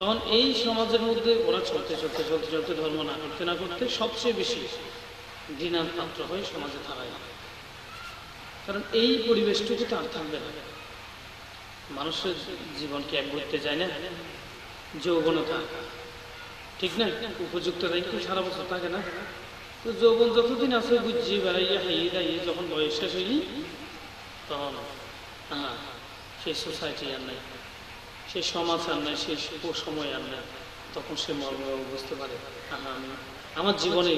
তখন এই সমাজের মধ্যে ওরা চলতে চলতে চলতে চলতে ধর্ম না করতে না করতে সবচেয়ে বেশি ঘৃণার পাত্র হয়ে সমাজে দাঁড়ায়। কারণ এই পরিবেশটুকু তো আর থাকবে না। মানুষের জীবনকে এক করতে যায় না, যৌবনতা ঠিক না, উপযুক্ত দায়িত্ব সারা বছর থাকে না। তো যৌবন যতদিন আছে বুঝছি বেড়াইয়া খাইয়ে দাইয়ে যখন বয়স শেষ হয়নি তখন সেই সোসাইটি আর নাই, সেই সমাজ আর নাই, সেই সময় আর নাই। তখন সে মর্ম বুঝতে পারে আমি আমার জীবনে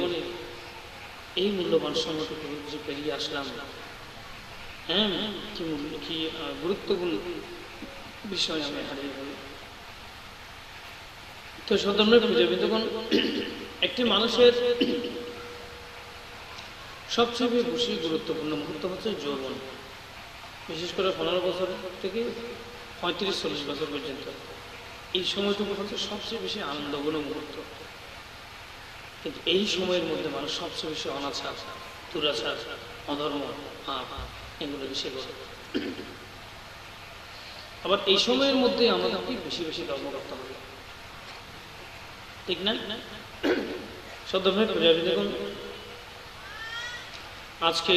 এই মূল্যবান সময়টুকু যে পেরিয়ে আসলাম, হ্যাঁ কি মূল্য, কি গুরুত্বপূর্ণ বিষয় আমি হারিয়ে গেল। তো সদর্মের পূজাবি তখন একটি মানুষের সবচেয়ে বেশি গুরুত্বপূর্ণ মুহূর্ত হচ্ছে যৌবন। বিশেষ করে 15 বছর থেকে 35-40 বছর পর্যন্ত এই সময়টুকু হচ্ছে সবচেয়ে বেশি আনন্দঘন মুহূর্ত। কিন্তু এই সময়ের মধ্যে মানুষ সবচেয়ে বেশি অনাচার, দুরাচার, অধর্ম, পাপ এগুলো বেশি করে। আবার এই সময়ের মধ্যে আমাদেরকে বেশি বেশি কর্ম করতে হবে, ঠিক না? সদভাবে দেখুন, আজকে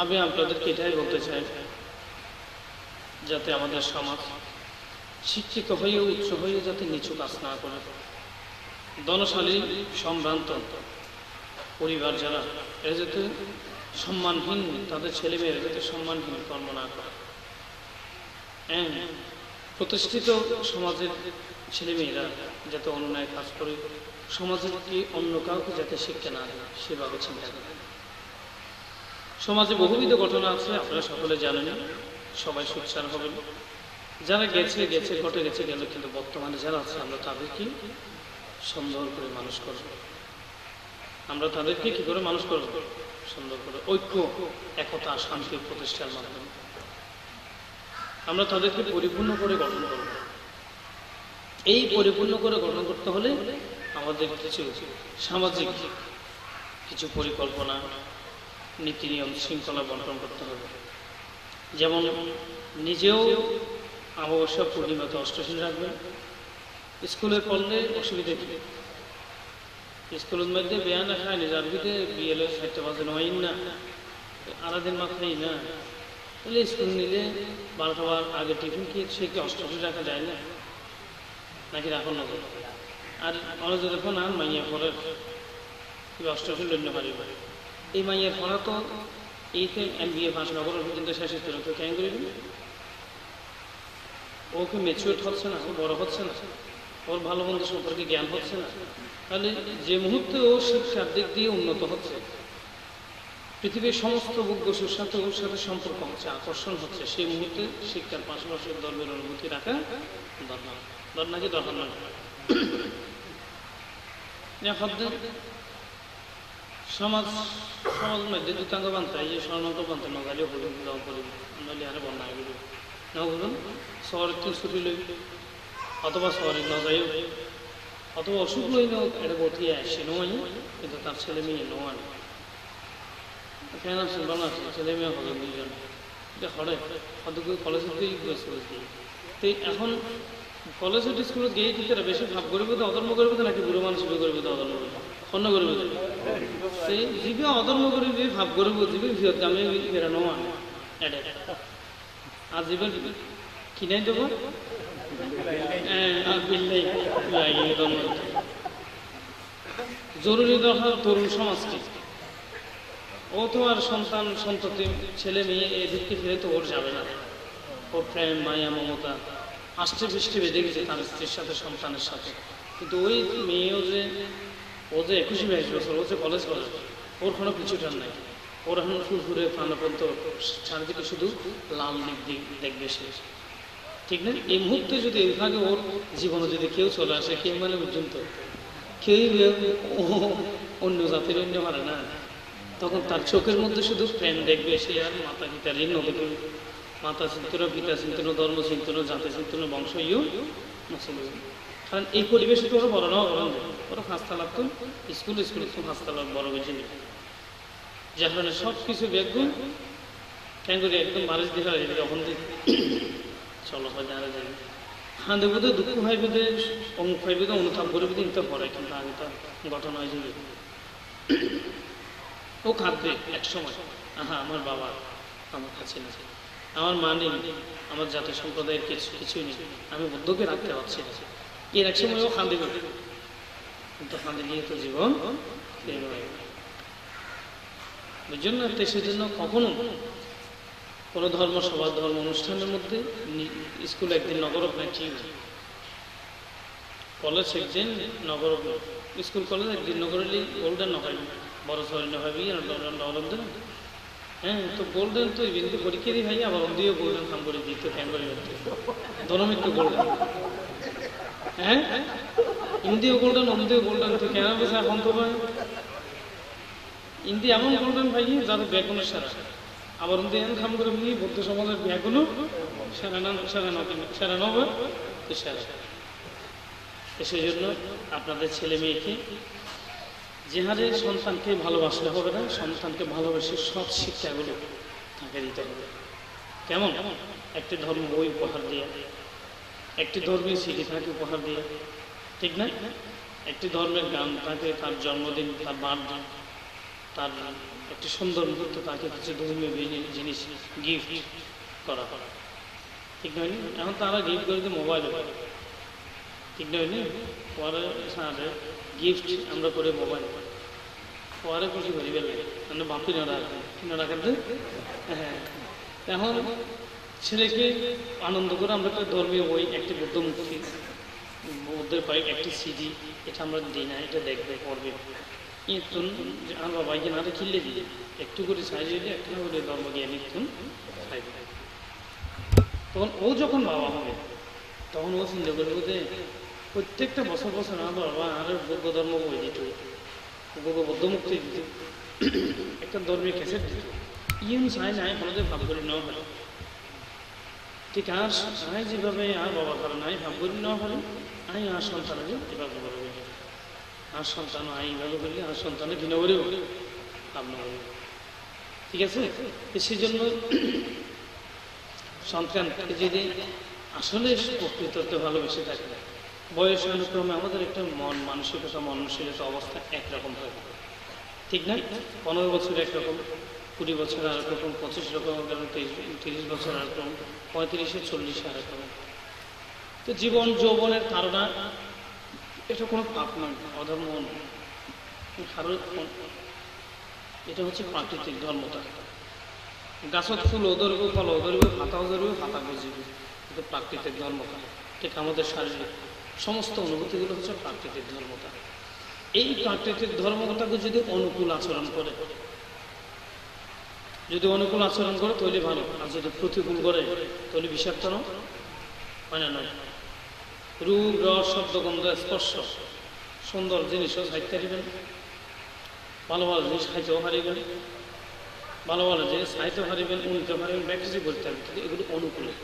আমি আপনাদেরকে এটাই বলতে চাই, যাতে আমাদের সমাজ শিক্ষিত হয়ে উচ্চ হয়ে যাতে নিচু কাজ না করে, ধনশালী সম্ভ্রান্ত পরিবার যারা এরা যাতে সম্মানহীন, তাদের ছেলেমেয়েরা যাতে সম্মানহীন কর্ম না করে, হ্যাঁ প্রতিষ্ঠিত সমাজের ছেলেমেয়েরা যাতে অন্যায় কাজ করে, সমাজের কি অন্য কাউকে যাতে শিক্ষা না দেয় সেভাবে চিন্তা করে। সমাজে বহুবিধ ঘটনা আছে, আপনারা সকলে জানেন, সবাই সোচ্চার হবেন। যারা গেছে গেছে, ঘটে গেছে গেল, কিন্তু বর্তমানে যারা আছে আমরা তাদেরকে সুন্দর করে মানুষ করব। আমরা তাদেরকে কি করে মানুষ করব? সুন্দর করে ঐক্য, একতা, শান্তি প্রতিষ্ঠার মাধ্যমে আমরা তাদেরকে পরিপূর্ণ করে গঠন করব। এই পরিপূর্ণ করে গঠন করতে হলে আমাদের কিছু সামাজিক কিছু পরিকল্পনা, নীতি নিয়ম, শৃঙ্খলা বন্টন করতে হবে। যেমন নিজেও অমাবস্যা পূর্ণিমাতে অষ্টশীল রাখবেন। স্কুলে পড়লে অসুবিধা কি? স্কুলের মধ্যে বেয়ান খায় না, যার ভিতরে বিয়েলে 7টা বাজে নয় না, আলাদিন মাথায় না, তাহলে স্কুল নিলে 12টা বার আগে টিফিন খেয়ে সে কি অষ্টশীল রাখা যায় না? নাকি রাখুন না? আর অনেক দেখুন আর মাইয়া পড়ে অষ্টশীল অন্য পারি, এই মাইয়ের পড়া তো এইতে MBA পাস না করার পর্যন্ত শেষের তো কেন করি, ওকে ম্যাচিউর হচ্ছে না, ও বড় হচ্ছে না, ওর ভালো মন্দ সম্পর্কে জ্ঞান হচ্ছে না। তাহলে যে মুহূর্তে ও শিক্ষার দিক দিয়ে উন্নত হচ্ছে, পৃথিবীর সমস্ত ভোগ্যসুর সাথে ওর সাথে সম্পর্ক হচ্ছে, আকর্ষণ হচ্ছে, সেই মুহূর্তে শিক্ষার পাশাপাশি ধর্মের অনুভূতি রাখা দরকার নাকি দরকার না? সমাজ মধ্যে দুতাঙ্গ বান্ধা, এই যে স্বর্ণাঙ্গ বান্ধা নগালিও বলুন, গাঁও বলুন, নইলে আরে বন্যা এগুলো না বলুন, শহরের তো ছুটি লই, অথবা শহরে ন যাই, অথবা অসুখ লই নোক, এটা বটিয়ে আসে নয়, কিন্তু তার ছেলে মেয়ে নয় কেন আসেন বাংলা ছেলে মেয়ে হবে 2 জন, এটা হরে অত কলেজে তো এখন কলেজ স্কুলে গিয়ে কি তারা বেশি ভাব করবে তো অধর্ম করবে তো, নাকি বুড়ো মানুষ করবে তো অধর্ম করবে, অন্য করবে সেই জীবে অধর্ম করবে ভাব করবো, জীবে ভিড় দামে বেরানো এটা আর জীবন কিনে দেবো জরুরি দরকার তরুণ সমাজকে। ও তো আর সন্তান সন্ততি ছেলে মেয়ে এদিকে ফিরে তো ওর যাবে না, ওর প্রেম মায়া মমতা আষ্টে বৃষ্টি বেঁধে গেছে তার স্ত্রীর সাথে, সন্তানের সাথে। কিন্তু ওই মেয়েও যে ও যে 21-22 বছর, ও যে কলেজ করে, ওর কোনো কিছুটার নাই, ওর এখন ফুরফুরে প্রাণবন্ত, চারিদিকে শুধু লাল দিক দেখবে সে, ঠিক না? এই মুহূর্তে যদি এইভাবে ওর জীবনে যদি কেউ চলে আসে, কেউ মানে পর্যন্ত কেউ অন্য জাতির অন্য পারে না, তখন তার চোখের মধ্যে শুধু প্রেম দেখবে সে, আর মাতা পিতার ঋণ দেখবে, মাতা চিন্তন, পিতা চিন্তন, ধর্ম চিন্তন, জাতি চিন্তন, বংশ ইউ মুসলিম। কারণ এই পরিবেশে তো ওরা বড় না, ওরা 5 তালাক তো স্কুল তো 5 তালাক বড় বেশি নেই, যার কারণে সব কিছু বেগুন কেন করে একদম বারিশ দেখা যায়, তখন চলো হয় জানা যায় খান্দে বোধে দুঃখ হয় বোধে অমুক হয় বোধে অনুতাপ করে বোধে ইনতে পড়ে, কিন্তু আগে তার ঘটনা হয়েছে ও কাঁদবে এক সময়, আহা আমার বাবা আমার কাছে নেই, আমার মা নেই, আমার জাতীয় সম্প্রদায়ের কিছুই নেই, আমি বুদ্ধকে রাখতে পারছি না, এর এক সময় ও কাঁদবে, কিন্তু কাঁদে নিয়ে তো জীবন বুঝছেন না। তো সেজন্য কখনো কোনো ধর্মসভা ধর্ম অনুষ্ঠানের মধ্যে স্কুল একদিন নগরক না, ঠিক কলেজ একদিন নগরক, স্কুল কলেজ একদিন নগরলি গোল্ডেন নয়, বড় শহরে নভাবি নবলন্দ। হ্যাঁ, তো গোল্ডেন তো কিন্তু পরীক্ষা দিই ভাই, আবার অন্দিও গোল্ডেন কাম করে দিত ক্যাম করে ধর্মিত্র গোল্ডেন। হ্যাঁ, ইন্দিও গোল্ডেন অন্দিও গোল্ডেন, তো কেন বেশি এখন তো ভাই ইন্দি এমন গোল্ডেন ভাই যাদের ব্যাগুনের সারা, আবার অন্দি এমন কাম করে নিয়ে বৌদ্ধ সমাজের ব্যাগুলো সেরা নব তো সেরা। সেই জন্য আপনাদের ছেলে মেয়েকে যে হারে সন্তানকে ভালোবাসলে হবে না, সন্তানকে ভালোবেসে সৎ শিক্ষাগুলো তাকে দিতে হবে। কেমন? একটি ধর্ম বই উপহার দিয়ে, একটি ধর্মীয় সিডি তাকে উপহার দিয়ে, ঠিক না? একটি ধর্মের গান তাকে, তার জন্মদিন, তার বার্থডে, তার একটি সুন্দর মুহূর্ত, তাকে কিছু ধর্মীয় জিনিস গিফট করা, ঠিক নয়নি? এখন তারা গিফট করে দিয়ে মোবাইলে পারে, ঠিক নয়নি? পরে সাথে গিফট আমরা করে মোবাইল পরে খুশি করি গেলে মানে বাপি না রাখেন কিনা রাখেন। হ্যাঁ, এখন ছেলেকে আনন্দ করে আমরা একটা ধর্মীয় বই, একটি বুদ্ধমুখী বৌদ্ধের পাই, একটি সিডি, এটা আমরা দিই না, এটা দেখবে পড়বে, কিন্তু আমার বাবাইকে না কিনলে দিই একটু করে সাইজে দিয়ে একটা করে ধর্ম গিয়ে নিতুন খাইবে। তখন ও যখন বাবা হবে তখন ও চিন্তা করবে যে প্রত্যেকটা বছর বছর আমার বাবা আর বৌদ্ধ ধর্ম বই দিত, বৌদ্ধ মুক্তি দিত, একটা ধর্মীয় ক্যাসেট দিত, ইউন চাই নাই আমাদের ভাব করে নেওয়া হলো। ঠিক আর আমি যেভাবে আর বাবা কারণ আমি ভাব করে নেওয়া হলো, আমি আর সন্তানকে এভাবে বলে বলি, আর সন্তান আমি এইভাবে করলে আর সন্তানের ঘৃণা করেও ভাবনা করবে, ঠিক আছে? সেই জন্য সন্তানকে যদি আসলে প্রকৃততে ভালোবেসে থাকে, বয়স অনুক্রমে আমাদের একটা মন মানসিকতা মননশীলতা অবস্থা একরকম হয়, ঠিক না? 15 বছর একরকম, 20 বছর আরেক রকম, 25 রকম, 30 বছর আরেক রকম, 35-40 আরেক রকম। তো জীবন যৌবনের ধারণা এটা কোনো পাপ নয়, অধর্ম নয়, এটা হচ্ছে প্রাকৃতিক ধর্মতা। গাছত ফুল ধরব, ফল ধরব, পাতাও ধরবে, পাতা গজিবে, এটা প্রাকৃতিক ধর্মতা। ঠিক আমাদের শারীরিক সমস্ত অনুভূতিগুলো হচ্ছে প্রাকৃতিক ধর্মতা। এই প্রাকৃতিক ধর্মতাকে যদি অনুকূল আচরণ করে, যদি অনুকূল আচরণ করে তাহলে ভালো, আর যদি প্রতিকূল করে তাহলে বিষাক্ত হয় না? নয়, রূপ রস শব্দ গন্ধ স্পর্শ সুন্দর জিনিসও খাইতে পারিবেন, ভালো ভালো জিনিস খাইতেও পারিবেন, ভালো ভালো জিনিস খাইতে পারিবেন, উনিতে পারিবেন, ব্যাকৃতি করতে পারবেন, এগুলো অনুকূলে।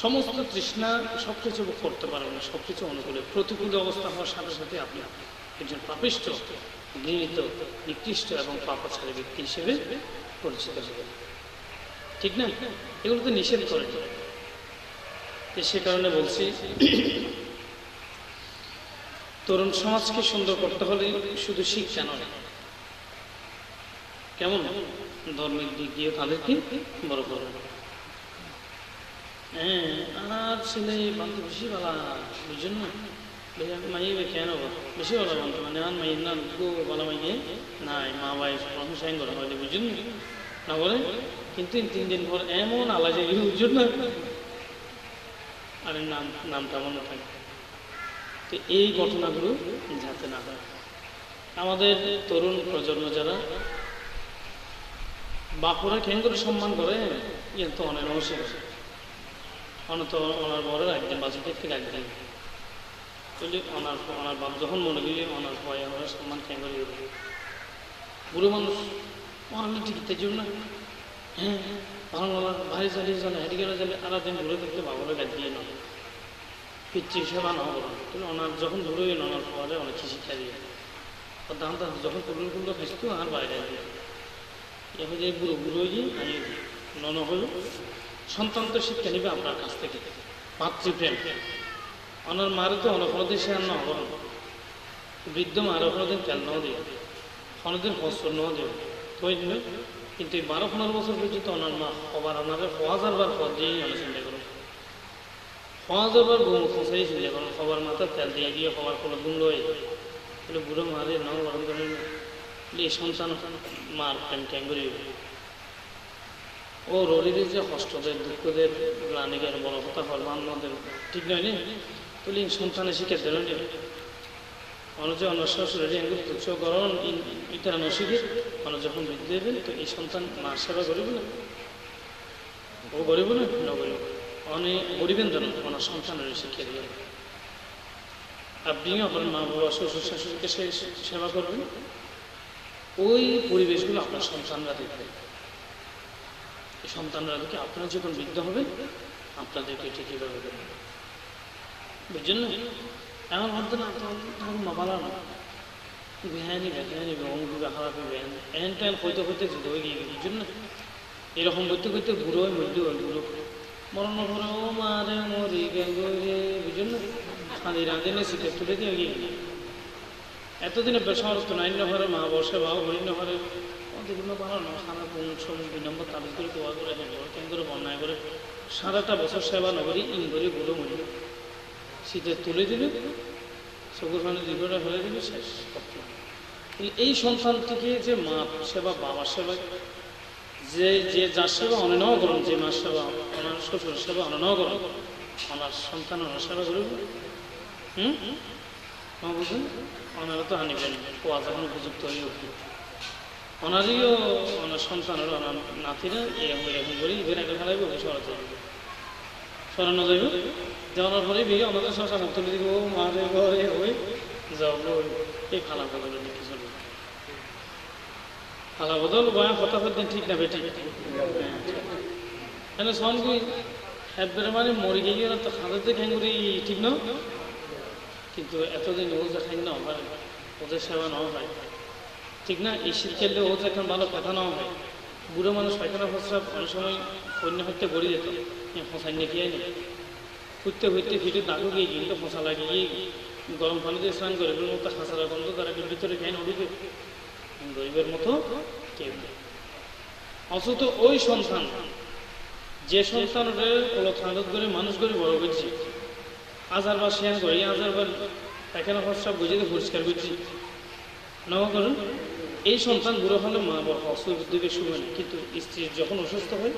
সমস্ত তৃষ্ণা সবকিছু করতে পারবেন না, সবকিছু অনুকূলে। প্রতিকূল অবস্থা হওয়ার সাথে সাথে আপনি একজন পাপিষ্ঠ, ঘৃণিত, নিকৃষ্ট এবং পাপাচারী ব্যক্তি হিসেবে পরিচিত হবেন, ঠিক না? এগুলো তো নিষেধ করে। সে কারণে বলছি, তরুণ সমাজকে সুন্দর করতে হলে শুধু শিক্ষা নয়, কেমন ধর্মের দিক দিয়ে তাদেরকে বড় করবে। হ্যাঁ, আর ছেলে বান্ধব বেশি বলা বুঝছেন না, মাইবে কেন বেশি বলা বান্ধব মানে আর মাই না বলা মাইয়ে নাই, মা ভাই প্রশংসাই করা হয়নি, বুঝছেন না বলে, কিন্তু 3 দিন পর এমন আলাদা বুঝছেন না, আরে নামটা মনে থাকে। তো এই ঘটনাগুলো যাতে না হয়, আমাদের তরুণ প্রজন্ম যারা বাপুরা কেন করে সম্মান করে, ইয়ে তো অনেক অবশ্যই অনত ওনার বড় একদিন বাজে থেকে একদিন বললি ওনার বাপ যখন মনে গেলে ওনার ভয় আমরা সম্মান কেন করে বুড়ো মানুষ ওনার টিকিটের জন্য। হ্যাঁ, ভালো ভারী চালিয়ে চলে হেঁটে গেলে চলে আর দিন ঘুরে দেখতে বাবারা গাছ দিয়ে নয় পিচ্ছি সেবা না বলো, কিন্তু ওনার যখন ঘুরে ওনার পরে অনেক শিক্ষা দিয়ে দাম যখন পুরো খাইতো আর বাইরে দিয়ে এখন যে বুড়ো বুড়ো গিয়ে আমি নন হলো সন্তান তো শিক্ষা নেবে আপনার কাছ থেকে, মাতৃপ্রেম ওনার মারে তো অনফলদিন সে আর নহবন বৃদ্ধ মার অপরাধীন তেল নাও দিয়ে অনেকদিন ফসল নাও দেবে তৈরি কিন্তু এই 12-15 বছর পর্যন্ত ওনার মা হবার ওনারে 1000 বার পর দিয়েই অনেক চিন্তা করুন 1000 বার ঘুম ফসাই চিন্তা করুন খবর মাথা তেল দিয়ে গিয়ে খবর কোনো ঘুম লয় বলে বুড়ো মারে নাও গরম করে এই সন্তান মার প্রেম ট্যাং করে ও রোগীদের যে কষ্টদের দুঃখদের গ্লানিকের বড় কথা হরমানদের ঠিক নয় নি তুলি সন্তানে শিখে দিল নি অনুযায়ী অনশ্বরের এগুলো তুচ্ছ গরম ইটা নশিখে মানুষ যখন বৃদ্ধি দেবেন তো এই সন্তান মার সেবা করিব না ও গরিব না না গরিব অনেক গরিবেন যেন ওনার সন্তানের শিখিয়ে দিলেন আপনিও আপনার মা বাবা শ্বশুর শাশুড়িকে সেবা করবেন ওই পরিবেশগুলো আপনার সন্তানরা দেখবে এই সন্তানরা দেখে আপনারা যখন বৃদ্ধ হবেন আপনাদেরকে ঠিক কীভাবে করবেন বুঝছেন না এমন হতো না মাপালা না বেহানি বেহানি অঙ্গুবে খারাপি বেহানি এন টাইম হইতে হইতে যুদ্ধ হয়ে গিয়ে বুঝছেন না এরকম করতে করতে বুড়ো হয়ে মৃত্যু হয় বুড়ো মরণ করে ও মারে মরি গে বুঝছেন না সাঁদি রাঁধিনে শীতে তুলে দিয়ে গিয়ে এতদিনে বেসার তো নাইন ঘরে মা বসে বা হরিণ ঘরে বিভিন্ন বানানো সারা কোন 2 নম্বর তাবিজ করে দোয়া করে কেন করে বন্যায় করে সারাটা বছর সেবা নগরী ইন করে বুড়ো মরি শীতে তুলে দিলে চকুর পানি দীর্ঘটা ফেলে দিলে শেষ এই সন্তানটিকে যে মা সেবা বাবার সেবা যে যে যার সেবা অননাও করুন যে মার সেবা ওনার শ্বশুর সেবা অননাও করুন ওনার সন্তান ওনার সেবা করুন বুঝুন ওনারা তো আনিবেন কোয়া যখন উপযুক্ত হয়ে উঠবে ওনারইও ওনার সন্তানেরও ওনার নাতিরা এরকম করেই এখানে খেলাইবে ওকে সরাতে যাবে সরানো যাইবে যাওয়ার পরে বিয়ে আমাদের শশা মুখ তুলে দিব মারে ঘরে হয়ে যাবো এই ফালা বদল কি চলবে ফালা বদল বয়া কথা দিন ঠিক না বেটি কেন সঙ্গে একবারে মানে মরে গিয়ে না তো খাদাতে খ্যাঙ্গুরি ঠিক না কিন্তু এতদিন ও যে খাই না হয় ওদের সেবা নাও হয় ঠিক না এই শীত খেললে ও যে এখন ভালো কথা নাও হয় বুড়ো মানুষ পায়খানা ফসরা অনেক সময় কন্য হইতে গড়ি যেত ফসাই নিয়ে গিয়ে নেই ফুটতে ফুটতে ফিটে দাগু গিয়ে কিন্তু ফসা লাগিয়ে গরম পানিতে স্নান করে এগুলোর মতো হাসারা গন্ধ তারা ভিতরে খাই নদীতে গরিবের মতো কেউ নেই অথচ ওই সন্তান যে সন্তানের ওলো থানত করে মানুষ করে বড় করছি 1000 বার শেয়ার করি 1000 বার পায়খানা ফসরা বুঝে পরিষ্কার করছি নব করুন এই সন্তান বুড়ো হলে মা বাবা অসুবিধে শুরু হয় না কিন্তু স্ত্রী যখন অসুস্থ হয়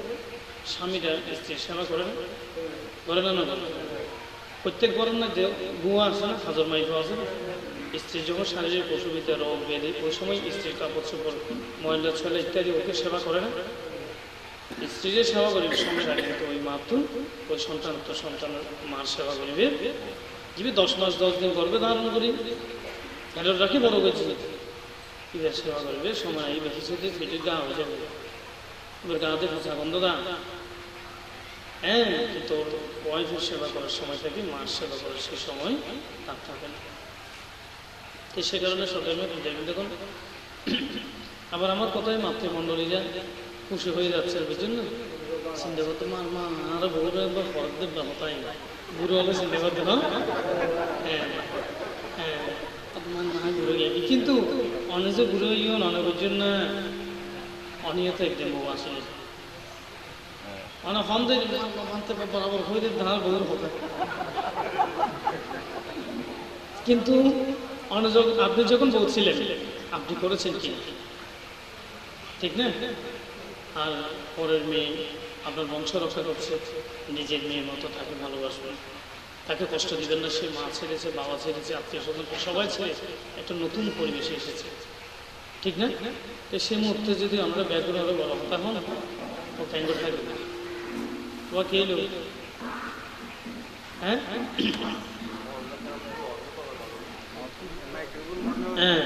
স্বামীরা স্ত্রীর সেবা করে না করে না না প্রত্যেক বরের মধ্যে গুয়া আছে না হাজার মাইফা আছে না স্ত্রীর যখন শারীরিক অসুবিধা রোগ বেঁধে ওই সময় স্ত্রীর কাপড় চোপড় ময়লা ছয়লা ইত্যাদি ওকে সেবা করে না স্ত্রীর সেবা করিবে সময় রাখে কিন্তু ওই মা তো ওই সন্তান তো সন্তানের মার সেবা করিবে যিনি 10 মাস 10 দিন গর্ভে ধারণ করি ফেরত রাখি বড় করছি ঈদের সেবা করবে সময় এই বেশি সাথে ফিটির গা হয়ে যাবে ওদের গাতে ফাঁচা বন্ধ দা হ্যাঁ কিন্তু ওয়াইফের সেবা করার সময় থেকে মার সেবা করার সেই সময় তার থাকে না তো সে কারণে সরকার দেখুন আবার আমার কথায় মাতৃমণ্ডলীরা খুশি হয়ে যাচ্ছে বুঝছেন না চিন্তা করতে মার মা আরো বুড়ো একবার ফরক দেব হতাই না বুড়ো হলে চিন্তা করতে না হ্যাঁ হ্যাঁ তোমার মা বুড়ো গিয়ে কিন্তু অনেক যে বুড়ো ইয়ে অনেক বুঝছেন না অনিয়ত একদিন বউ আসলে অনেক হন মানতে বরাবর হয়ে ধার বউর হবে কিন্তু আপনি যখন বলছিলেন আপনি করেছেন কি ঠিক না আর পরের মেয়ে আপনার বংশ রক্ষা করছে নিজের মেয়ের মতো তাকে ভালোবাসবেন তাকে কষ্ট দিবেন না সে মা ছেড়েছে বাবা ছেড়েছে আত্মীয় স্বজন সবাই ছেড়ে একটা নতুন পরিবেশে এসেছে ঠিক না তো সে মুহূর্তে যদি আমরা ব্যাকুল হলে বড় কথা হন ও ট্যাঙ্গর থাকবে না তোমার কে এলো হ্যাঁ হ্যাঁ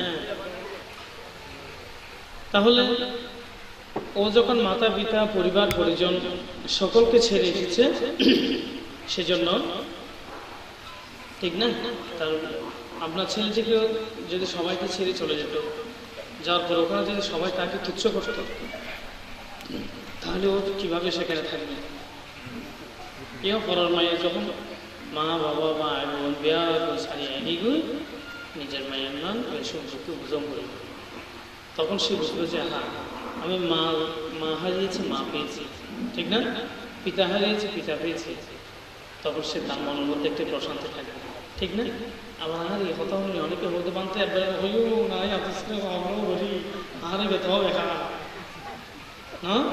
তাহলে ও যখন মাতা পিতা পরিবার পরিজন সকলকে ছেড়ে এসেছে সেজন্য ঠিক না তার আপনার ছেলে থেকেও যদি সবাইকে ছেড়ে চলে যেত যাওয়ার পর ওখানে যদি সবাই তাকে তুচ্ছ করত তাহলে ও কিভাবে সেখানে থাকবে কেউ পরের মায়ের যখন মা বাবা বা বোন বিয়া সারিয়ে এগিয়ে নিজের মায়ের নাম সম্পর্কে বুঝম করি, তখন সে বুঝলো যে হ্যাঁ আমি মা হারিয়েছি, মা পেয়েছি, ঠিক না? পিতা হারিয়েছি, পিতা পেয়েছি। তখন সে তার মনের মধ্যে একটি প্রশান্তি থাকবে, ঠিক না? আবার এই কথা হলে অনেকে বলতে পারতে হইও নাই আমরাও বলি আরে বেতাও দেখা হ্যাঁ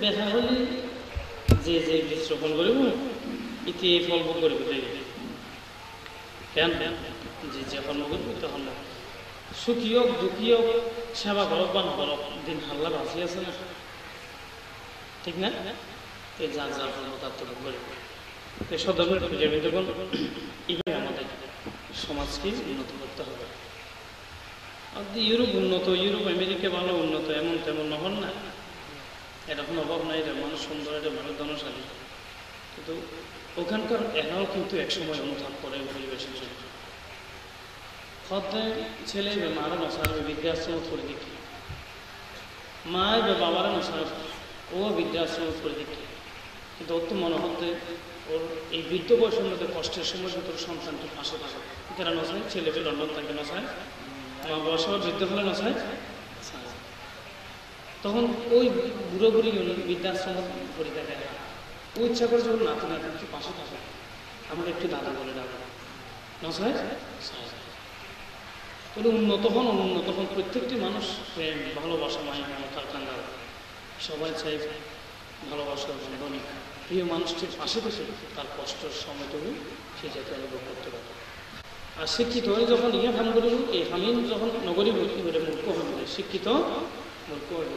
দেখা হলে যে যে বীজ রোপণ করিব ইতি এই ফল ভোগ করিব, কেন যে যে কর্ম করব তখন সুখী হোক দুঃখী হোক, সেবা করক বা না করক, দিন হাল্লা বাঁচি আছে না, ঠিক না? এই যার যার কর্ম তার তো ভোগ করিব। এই সদর্মের খুঁজে পেতে এইভাবে আমাদের সমাজকে উন্নত করতে হবে। আর ইউরোপ উন্নত, ইউরোপ আমেরিকা ভালো উন্নত, এমন তেমন নহন না, এটা কোনো অভাব নাই, এটা মানুষ সুন্দর, এটা ভালো ধনশালী, কিন্তু ওখানকার এরাও কিন্তু একসময় অনুধান করে পরিবেশের জন্য। হদ্দায় ছেলে মারা নসার বৃদ্ধাশ্রম করে দিকে, মায়ের বা বাবারা নসার ও বৃদ্ধাশ্রম করে দিকে, কিন্তু ওর তো মনে হতে ওর এই বৃদ্ধ বয়সের মধ্যে কষ্টের সময় তোর সন্তানটি পাশে থাকে, তারা নসায় ছেলেকে লন্ডন থাকে নসায়, মা বয়স বৃদ্ধ হলে নসায়, তখন ওই বুড়ো বুড়ি বৃদ্ধাশ্রম করে থাকে, ও ইচ্ছা করে যখন নাতি নাতি পাশে থাকে আমার একটু দাদা বলে দাদা নসায়। তাহলে উন্নত হন অনুন্নত হন প্রত্যেকটি মানুষ প্রেম ভালোবাসা মায়ের মমতার কান্ডা সবাই চাই ভালোবাসার বন্ধনে প্রিয় মানুষটির পাশে বসে তার কষ্টের সময়টুকু সে যাতে অনুভব করতে পারে। আর শিক্ষিত হয়ে যখন ইয়ে হাম করিব, এই হামিন যখন নগরী ভর্তি করে মূর্খ হয়ে শিক্ষিত মূর্খ হয়ে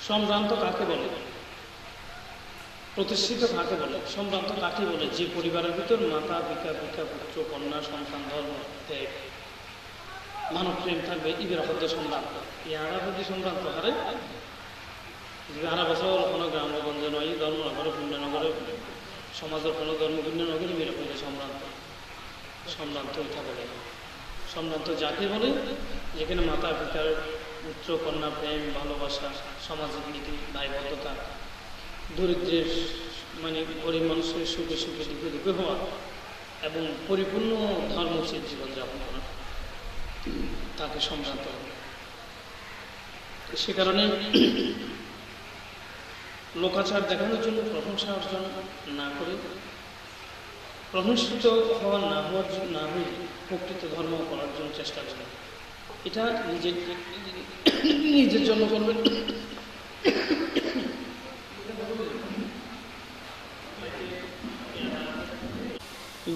সম্ভ্রান্ত কাকে বলে, প্রতিষ্ঠিত কাকে বলে, সম্ভ্রান্ত কাকে বলে? যে পরিবারের ভিতর মাতা পিতা পিতা পুত্র কন্যা সন্তান ধর্ম ত্যাগ মানব প্রেম থাকবে, ইবের হদ্য সম্ভ্রান্ত। ইয়ারা যদি সম্ভ্রান্ত হারে আরা বছর কোনো গ্রামগঞ্জে নয় ধর্মনগরে পুণ্যনগরে সমাজের কোনো ধর্মপুণ্য নগরে মেরে পড়ে সম্ভ্রান্ত। সম্ভ্রান্ত এটা বলে, সম্ভ্রান্ত যাকে বলে যেখানে মাতা পিতার পুত্র কন্যা প্রেম ভালোবাসা সামাজিক নীতি দায়বদ্ধতা, দরিদ্রের মানে গরিব মানুষের সুখে সুখে দুঃখে দুঃখে হওয়া এবং পরিপূর্ণ ধর্মোচিত জীবনযাপন করা, তাকে সম্ভ্রান্ত হবে। সে কারণে লোকাচার দেখানোর জন্য প্রশংসা অর্জন না করে, প্রশংসিত হওয়া না হয়ে প্রকৃত ধর্ম করার জন্য চেষ্টা করেন। এটা নিজের জন্য করবেন,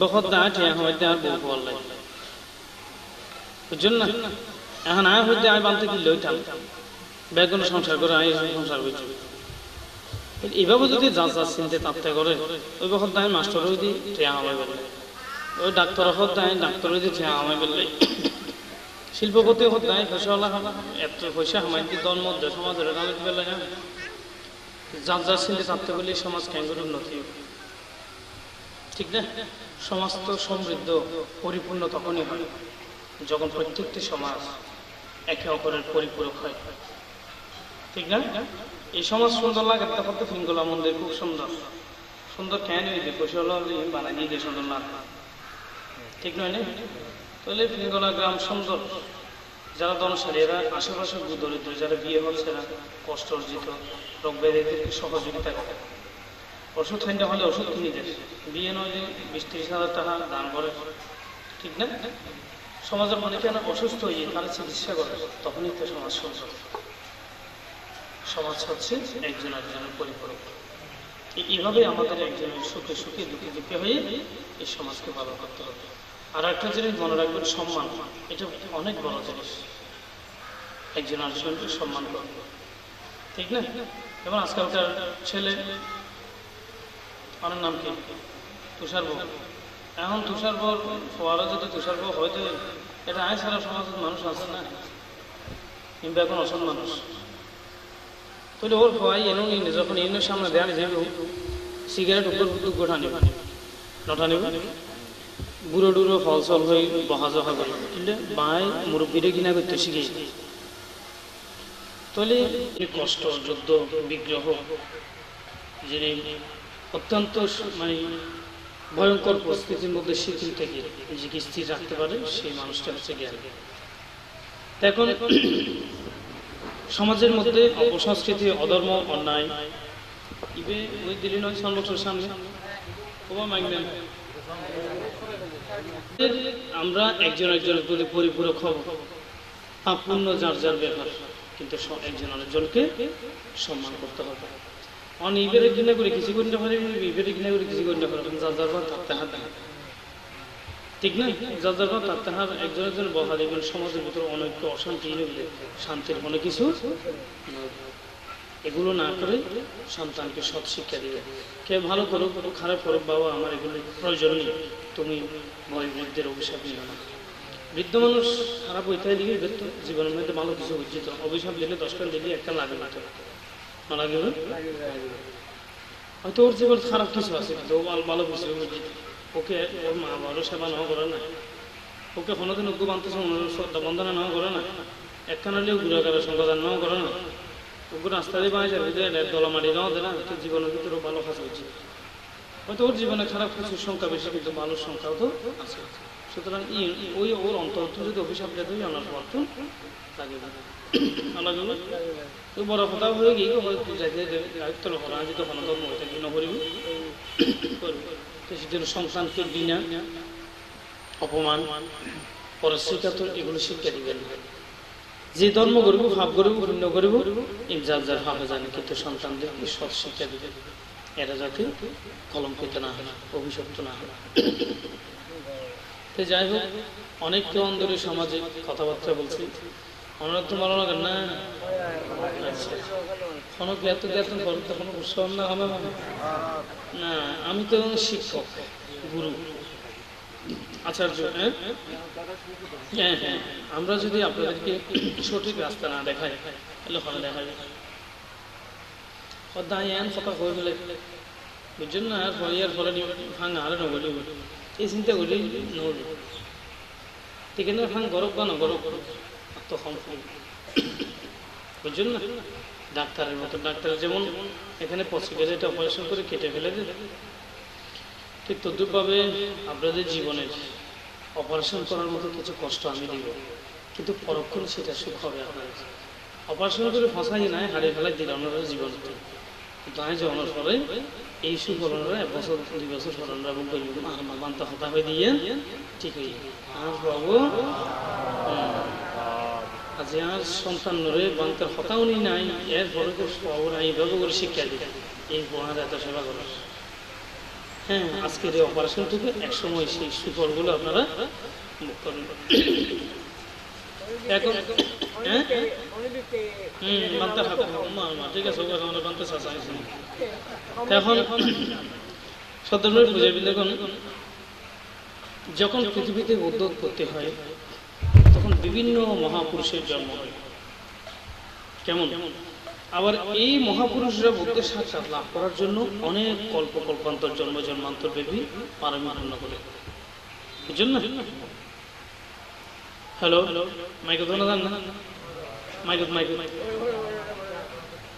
বহুত দাঁড়িয়ে হয়তো আর বউ বল বুঝছেন না, এখন আয় হইতে আয় বানতে কি লইতাম বেগুন সংসার করে আয় সংসার হইতে এইভাবে যদি যার যার চিনতে তাপ্তে করে ওই বখত দায় মাস্টার হয়ে দিই ঠেয়া হামাই বেললে, ওই ডাক্তার হত দায় ডাক্তার হয়ে দিয়ে ঠেয়া হামাই বেললে, শিল্পপতি হত দায় পয়সাওয়ালা এত পয়সা হামাই দিয়ে দল মধ্যে সমাজের রাজনীতি বেলা যার যার চিনতে তাপ্তে করলে সমাজ ক্যাঙ্গুর উন্নতি, ঠিক না? সমাজ তো সমৃদ্ধ পরিপূর্ণ তখনই হয় যখন প্রত্যেকটি সমাজ একে অপরের পরিপূরক হয়, ঠিক না? এই সমাজ সুন্দর লাগে তখন তো ফিঙ্গলা মন্দির খুব সুন্দর সুন্দর কেন হয়েছে কৌশল বানাই দিয়ে সুন্দর লাগে, ঠিক নয় না? তাহলে ফিঙ্গলা গ্রাম সুন্দর, যারা ধনশালী এরা আশেপাশে দরিদ্র যারা বিয়ে হচ্ছে না কষ্ট অর্জিত রোগ ব্যাধিদেরকে সহযোগিতা করে, ওষুধ ঠান্ডা হলে ওষুধ কিনে দেয়, বিয়ে নয় যে 20-30 হাজার টাকা দান করে, ঠিক না? সমাজের অনেকে না অসুস্থ হয়ে তারা চিকিৎসা করে, তখনই তো সমাজ সুন্দর। সমাজ হচ্ছে একজন একজনের পরিপূরক। এইভাবে আমাদের একজনের সুখে সুখে দুঃখে দুঃখে হয়ে এই সমাজকে ভালো করতে হবে। আর একটা জিনিস মনে রাখবেন, সম্মান, এটা অনেক বড় জিনিস, একজন আরেকজনকে সম্মান করবে, ঠিক না? এবং আজকালকার ছেলে আমার নাম কি তুষার বউ, এখন তুষার বউ ফোয়ারা যদি তুষার বউ হয়তো এটা আয় সারা সমাজের মানুষ আছে না, কিন্তু এখন অসৎ মানুষ, তাহলে ওর ভয় এনে নিয়ে যখন এনের সামনে দেয়া যাবে সিগারেট উপর দুঃখ টানিব নটা নিব বুড়ো ডুড়ো ফল সল হয়ে বহা জহা করে কিন্তু বাই মুরব্বীরে কিনা করতে শিখে, তাহলে কষ্ট যুদ্ধ বিগ্রহ যিনি অত্যন্ত মানে ভয়ঙ্কর পরিস্থিতির মধ্যে শিথিল থেকে নিজেকে স্থির রাখতে পারে, সেই মানুষটা হচ্ছে জ্ঞানী। এখন সমাজের মধ্যে অপসংস্কৃতি, অধর্ম, অন্যায় ইবে ওই দিল্লি নয় সংরক্ষণের সামনে আমরা একজন একজনের প্রতি পরিপূরক হব, পূর্ণ যার যার ব্যবহার, কিন্তু একজন আরেকজনকে সম্মান করতে হবে। ইবের কিনা করে কিছু করি না পারি, ইবের কিনা করে কিছু করি না পারি, যার যার ভাব থাকতে হাত ঠিক না, যার যার ভাব থাকতে হাত একজন একজন বহা দেখবেন সমাজের ভিতরে অনৈক্য, অশান্তি, শান্তির কোনো কিছু। এগুলো না করে সন্তানকে সৎ শিক্ষা দিবে। কে ভালো করুক খারাপ করুক, বাবা আমার এগুলো প্রয়োজন নেই, তুমি বৃদ্ধের অভিশাপ নিও না। বৃদ্ধ মানুষ খারাপ হইতে দিকে জীবনের মধ্যে ভালো কিছু উজ্জিত, অভিশাপ দিলে 10 দিলে একটা লাগে না, লাগে হয়তো ওর জীবন খারাপ কিছু আছে, কিন্তু ও ভালো কিছু উজ্জিত, ওকে ওর মা বাবারও সেবা নেওয়া করে না, ওকে কোনোদিন উগ্র বানতে শ্রদ্ধা বন্ধনা নেওয়া করে না, একখানালেও গুড়াগারের সংবাদ নেওয়া করে না, ওগুলো রাস্তা দিয়ে বাঁচে দলামারি নেওয়া দেয় না, তো জীবনের ভিতরে ভালো কাজ হচ্ছে। হয়তো ওর জীবনে খারাপ কিছুর সংখ্যা বেশি, কিন্তু ভালোর সংখ্যাও তো আছে। সুতরাং ওই ওর অন্তর্থ যদি অভিশাপ দেয় আনার অর্থ লাগে না, তো বড় কথা হয়ে গিয়ে যাইতে করা যেত কোনো ধর্ম হইতে কি নকরিব, সেজন্য সন্তানকে বিনা অপমান পরশ্রিকাতর এগুলো শিক্ষা দিবেন। যে ধর্ম করবো, ভাব করবো, ভিন্ন করবো, যার যার ভাবে জানে, কিন্তু সন্তানদেরকে সৎ শিক্ষা দিবে, এরা যাতে কলঙ্কিত না হয়, অভিশপ্ত না হয়। তো যাই হোক, অনেক কেউ অন্দরে সমাজে কথাবার্তা বলছি, অনেক তো ভালো লাগে না, কোনো জ্ঞাত জ্ঞাত করতে কোনো উৎসাহ না হবে না। আমি তো শিক্ষক, গুরু, আচার্য। হ্যাঁ হ্যাঁ, আমরা যদি আপনাদেরকে সঠিক রাস্তা না দেখাই তাহলে ফলে দেখা যায় দাঁড়িয়ে কথা হয়ে গেলে বুঝছেন না, আর ফরিয়ার ফলে ভাঙা আরে নগলি এই চিন্তা করলে নগল ঠিক না, ভাঙ গরব বা নগরব আত্মসম বুঝছেন না। ডাক্তারের মতো, ডাক্তার যেমন এখানে পচে গেলে এটা অপারেশন করে কেটে ফেলে দেবে, ঠিক তদ্রুপভাবে আপনাদের জীবনের অপারেশন করার মতো কিছু কষ্ট আমি দিব, কিন্তু পরক্ষণে সেটা সুখ হবে আপনার। অপারেশন করে ফাঁসাই নাই, হারিয়ে ফেলাই দিল আপনারা জীবন, কিন্তু আমি জন্মের পরে এই সুখ হলরা 1 বছর 2 বছর হলরা এবং আমার বান্তা হতা হয়ে দিয়ে ঠিক হয়ে আর বাবু আজ আর সন্তান নরে বান্তার হতাও নাই, এরপরে তো এইভাবে করে শিক্ষা দিই এই বোনার এত সেবা করার। হ্যাঁ, আজকের এই অপারেশন থেকে একসময় সেই সুফলগুলো আপনারা মুখ করেন। এখন ঠিক আছে, এখন সত্যি বুঝে দেখুন, যখন পৃথিবীতে উদ্যোগ করতে হয় তখন বিভিন্ন মহাপুরুষের জন্ম হয়। কেমন? আবার এই মহাপুরুষরা বুদ্ধের সাক্ষাৎ লাভ করার জন্য অনেক কল্পান্তর জন্ম জন্মান্তর ব্যাপী পারমিপূর্ণ করে। বুঝছেন না? হ্যালো, মাইক তো না জান না, মাইক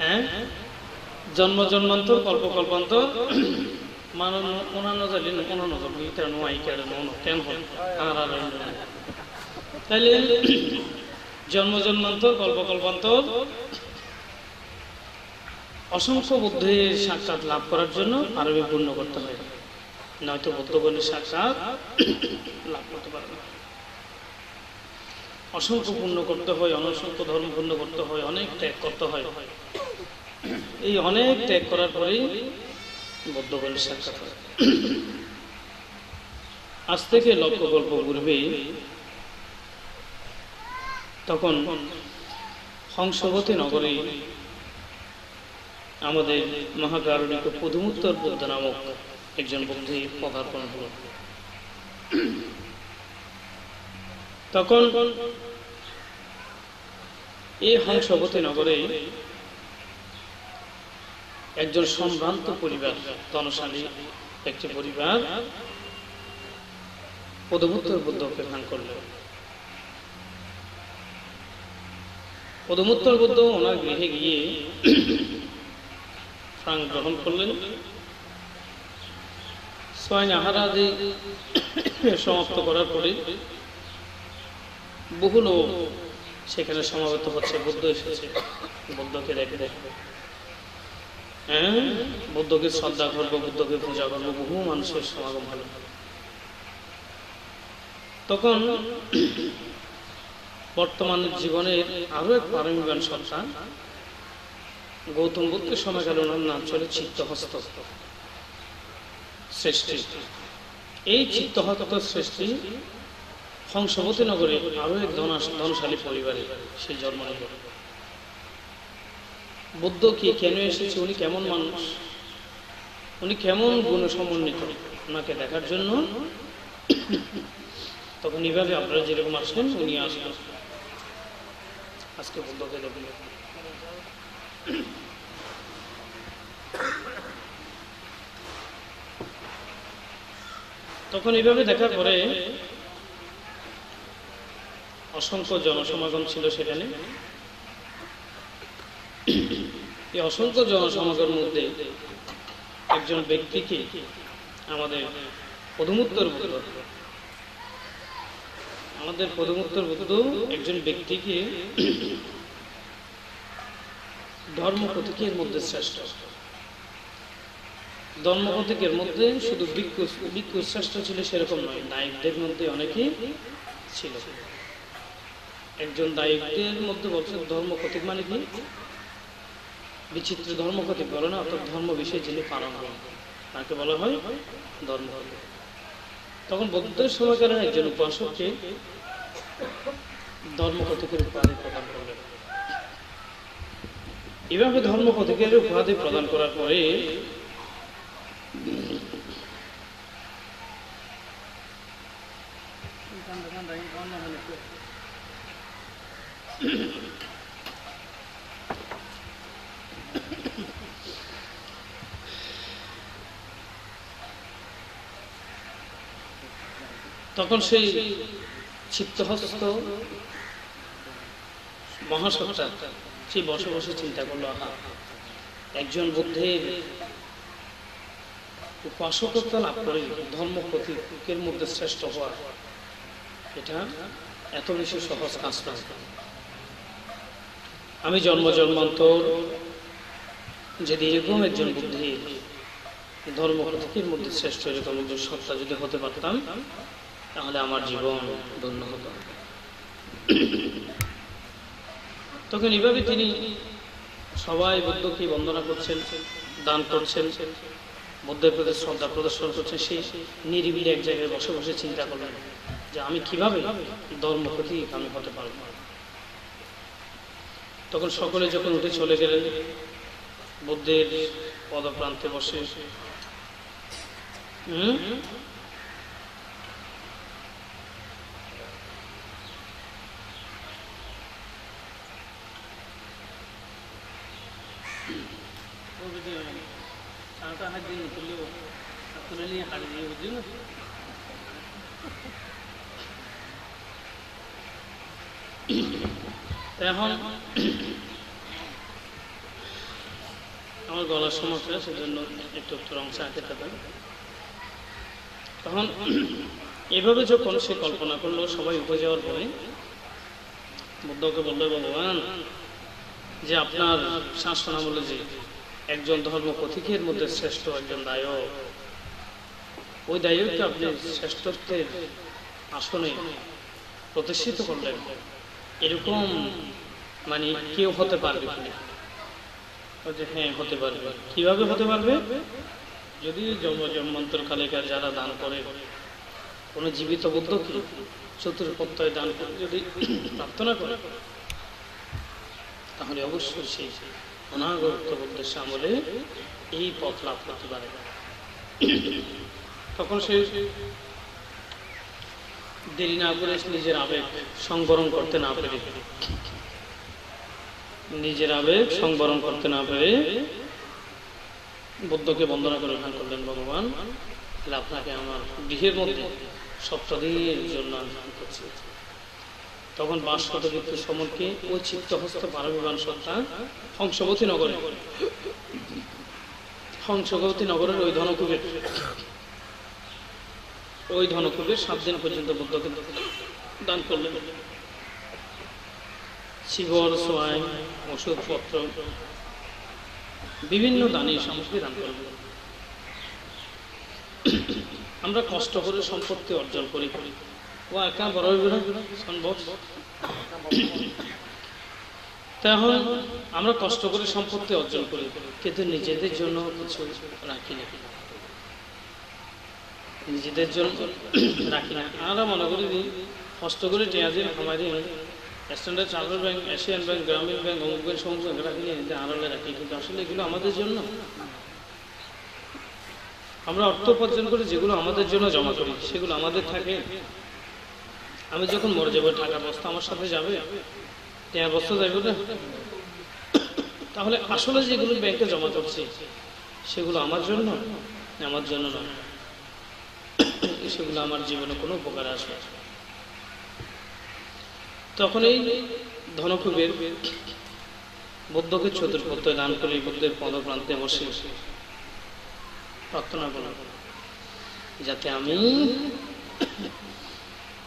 হ্যাঁ, জন্ম জন্মান্তর কল্পান্তর মানব অন্যান্য জানি অন্যান্য তাইলে জন্ম জন্মান্তর কল্পান্তর অসংখ্য বুদ্ধের সাক্ষাৎ লাভ করার জন্য আরবি পূর্ণ করতে হয়, নয়তো বুদ্ধগণের সাক্ষাৎ লাভ করতে পারে না। অসংখ্য পূর্ণ করতে হয়, অসংখ্য ধর্ম পূর্ণ করতে হয়, অনেক ত্যাগ করতে হয়। এই অনেক ত্যাগ করার পরেই বুদ্ধগণের সাক্ষাৎ হয়। আজ থেকে লক্ষ কল্প পূর্বে তখন হংসবতী নগরে আমাদের মহাকারণিক পদমুত্তর বুদ্ধ নামক একজন বুদ্ধি পদার্পণ হল। তখন এই হংসবতী নগরে একজন সম্ভ্রান্ত পরিবার, ধনশালী একটি পরিবার পদমুত্তর বুদ্ধকে ধ্যান করল। পদমুত্তর বুদ্ধ ওনার গৃহে গিয়ে প্রাণ গ্রহণ করলেন সোয়াইন আহার আদি সমাপ্ত করার পরে বহু লোক সেখানে সমাবেত হচ্ছে। বুদ্ধ এসেছে, বুদ্ধকে দেখবে, হ্যাঁ, বুদ্ধকে শ্রদ্ধা করবো, বুদ্ধকে পূজা করবো, বহু মানুষের সমাগম হলো। তখন বর্তমান জীবনের আরো এক পারমিবান সন্তান গৌতম বুদ্ধের সময়কালে ওনার নাম ছিল চিত্তহস্ত শ্রেষ্ঠী। এই চিত্তহস্ত শ্রেষ্ঠী হংসবতী নগরে আরো এক ধনশালী পরিবারে সেই জন্ম নিল। বুদ্ধ কি কেন এসেছে, উনি কেমন মানুষ, উনি কেমন গুণ সমন্বিত, ওনাকে দেখার জন্য তখন এইভাবে আপনারা যেরকম আসেন উনি আসবেন। আজকে বুদ্ধকে দেখবেন। তখন এইভাবে দেখার পরে অসংখ্য জনসমাগম ছিল সেখানে। এই অসংখ্য জনসমাগমের মধ্যে একজন ব্যক্তিকে আমাদের পদমুত্তর বুদ্ধ একজন ব্যক্তিকে ধর্ম প্রতীকের মধ্যে শ্রেষ্ঠ। ধর্ম প্রতীকের মধ্যে শুধু ভিক্ষু শ্রেষ্ঠ ছিল সেরকম নয়, নায়কদের মধ্যে অনেকেই ছিল। একজন নায়কদের মধ্যে বলছে ধর্ম প্রতীক মানে কি, বিচিত্র ধর্ম প্রতীক বলে না, অর্থাৎ ধর্ম বিষয়ে যিনি পালন করেন তাকে বলা হয় ধর্ম প্রতীক। তখন বুদ্ধের সময়কালীন একজন উপাসককে ধর্ম প্রতীকের উপাধি প্রদান করলেন। এভাবে ধর্ম প্রতীকের উপাধি প্রদান করার পরে তখন সেই চিত্তহস্ত মহাসত্তা সেই বসে বসে চিন্তা করলো, আহা, একজন বুদ্ধের উপাসকত্ব লাভ করে ধর্ম প্রতীকের মধ্যে শ্রেষ্ঠ হওয়া, এটা এত বেশি সহজ কাজ নয়। আমি জন্মান্তর যদি এরকম একজন বুদ্ধি ধর্ম প্রতীকের মধ্যে শ্রেষ্ঠ এরকম একজন সত্তা যদি হতে পারতাম তাহলে আমার জীবন ধন্য হতো। তখন এইভাবে তিনি সবাই বুদ্ধকে বন্দনা করছেন, দান করছেন, বুদ্ধের প্রতি শ্রদ্ধা প্রদর্শন করছেন। সেই নিরিবিলি এক জায়গায় বসে বসে চিন্তা করলেন যে আমি কিভাবে ধর্ম প্রতীক আমি হতে পারব। তখন সকলে যখন উঠে চলে গেলেন, বুদ্ধের পদপ্রান্তে বসে এখন আমার গলার সমস্যা, সেজন্য একটু অংশ আঁকে থাকেন। তখন এভাবে যখন সে কল্পনা করলো, সবাই উঠে যাওয়ার পরে বুদ্ধকে বললো, ভগবান, যে আপনার শাসন আমলে যে একজন ধর্ম প্রতীকের মধ্যে শ্রেষ্ঠ একজন দায়ক, ওই দায়ককে আপনি শ্রেষ্ঠত্বের আসনে প্রতিষ্ঠিত করলেন, এরকম মানে কেউ হতে পারবে কিনা? হ্যাঁ, হতে পারবে। কিভাবে হতে পারবে? যদি জন্মান্তর কালিকার যারা দান করে, কোন জীবিত বুদ্ধকে চতুর্পত্তয় দান করে যদি প্রার্থনা করে, তাহলে অবশ্যই সেই অনাগত বুদ্ধের আমলে এই পথ লাভ করতে পারে। তখন সে দেরি না করে নিজের আবেগ সংবরণ করতে না পেরে বুদ্ধকে বন্দনা করে গান করলেন, ভগবান, আপনাকে আমার গৃহের মধ্যে সপ্তাহের জন্য দান করছি। তখন ৫০০ ব্যক্তি সমরকে ওই চিত্তহস্ত পারমিবান সত্তা হংসবতী নগরের ওই ধনকুবের ওই ধনকুবের 7 দিন পর্যন্ত বুদ্ধকে দান করলেন। শিবর, সোয়াই, ওষুধপত্র, বিভিন্ন দানি সামগ্রী দান করলেন। আমরা কষ্ট করে সম্পত্তি অর্জন করি, ও একা বড় সম্ভব। তাহলে আমরা কষ্ট করে সম্পত্তি অর্জন করি, কিন্তু নিজেদের জন্য কিছু রাখি না, নিজেদের জন্য রাখি না। আমরা মনে করি কষ্ট করে টিয়াজির আমাদের standard chartered bank, Asian bank, গ্রামীণ ব্যাংক, অমুক ব্যাংক, সমুক ব্যাংক রাখি নিয়ে আড়ালে রাখি, কিন্তু আসলে এগুলো আমাদের জন্য। আমরা অর্থ উপার্জন করে যেগুলো আমাদের জন্য জমা করি সেগুলো আমাদের থাকে। আমি যখন মরে যাবো টাকার বস্তা আমার সাথে যাবে, টাকার বস্তা যাবে না। তাহলে আসলে যেগুলো ব্যাংকে জমা করছি সেগুলো আমার জন্য, আমার জন্য না, সেগুলো আমার জীবনে কোনো উপকার আসবে। তখন এই ধনকুবের বুদ্ধকে চতুর্পত্র দান করে বুদ্ধের পদপ্রান্তে বসে প্রার্থনা করলাম, যাতে আমি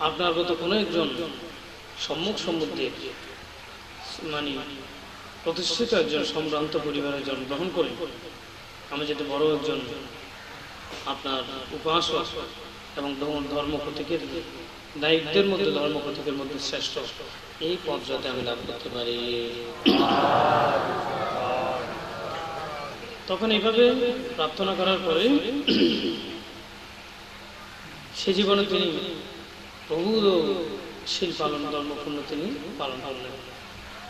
আপনার মতো কোনো একজন সম্মুখে মানে প্রতিষ্ঠিত একজন সম্ভ্রান্ত পরিবারে জন্মগ্রহণ করে আমি যাতে বড় একজন আপনার উপাসক এবং ধর্ম প্রতীকের দায়িত্বের মধ্যে, ধর্ম প্রতীকের মধ্যে শ্রেষ্ঠ এই পদ যাতে আমি লাভ করতে পারি। তখন এইভাবে প্রার্থনা করার পরে সে জীবনে তিনি বহু শীল পালন, ধর্মপূর্ণ তিনি পালন করলেন।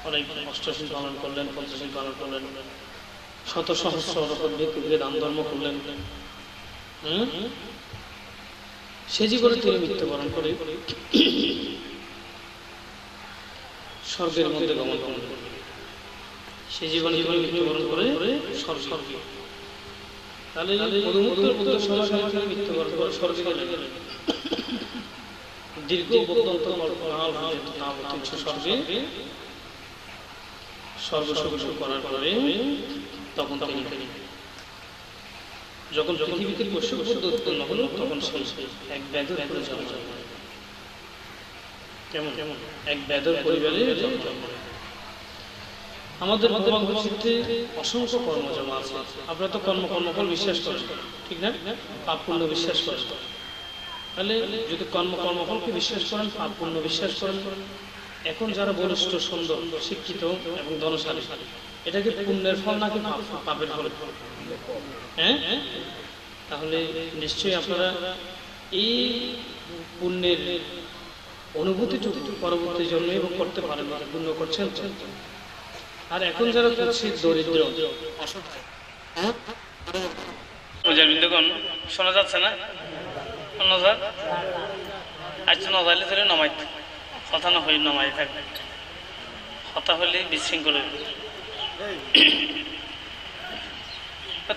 অনেক অষ্টশীল পালন করলেন, পঞ্চশীল পালন করলেন, শত সহস্র ব্যক্তিকে দান ধর্ম করলেন। সে জীবনে তিনি মৃত্যুবরণ করে স্বর্গের মধ্যে গমন করলেন। সে জীবনে তিনি মৃত্যুবরণ করে স্বর্গে, তাহলে মৃত্যুবরণ করে স্বর্গে গেলেন। দীর্ঘ স্বর্গে সর্বস্ব করার পরে তখন তিনি যখন পৃথিবীতে পশুপদ্ধ উৎপন্ন হল তখন এক ব্যাধর করে জন্ম। কেমন কেমন এক ব্যাধর পরিবারে জন্ম। আমাদের ভগবদ্গীতাতে অসংখ্য কর্ম জমা আছে। আপনারা তো কর্মফল বিশ্বাস করেন, ঠিক না? পাপ পুণ্য বিশ্বাস করেন। তাহলে যদি কর্মফলকে বিশ্বাস করেন, পাপ পুণ্য বিশ্বাস করেন, এখন যারা বলিষ্ঠ, সুন্দর, শিক্ষিত এবং ধনশালী, এটাকে পুণ্যের ফল নাকি পাপের ফল? হ্যাঁ, তাহলে নিশ্চয়ই আপনারা এই পুণ্যের অনুভূতিটুকু পরবর্তী জন্মে এবং করতে পারেন, পুণ্য করছেন। আর এখন যারা করছে দরিদ্র, শোনা যাচ্ছে না? আচ্ছা, নজাইলে ধরে নামাই কথা না হয়ে নামাই থাকবে, কথা হলে বিশৃঙ্খল।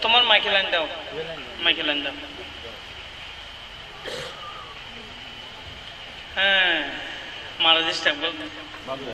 তোমার মাইকে লাইন দাও, মাইকে লাইন দাও। হ্যাঁ, মারা দিস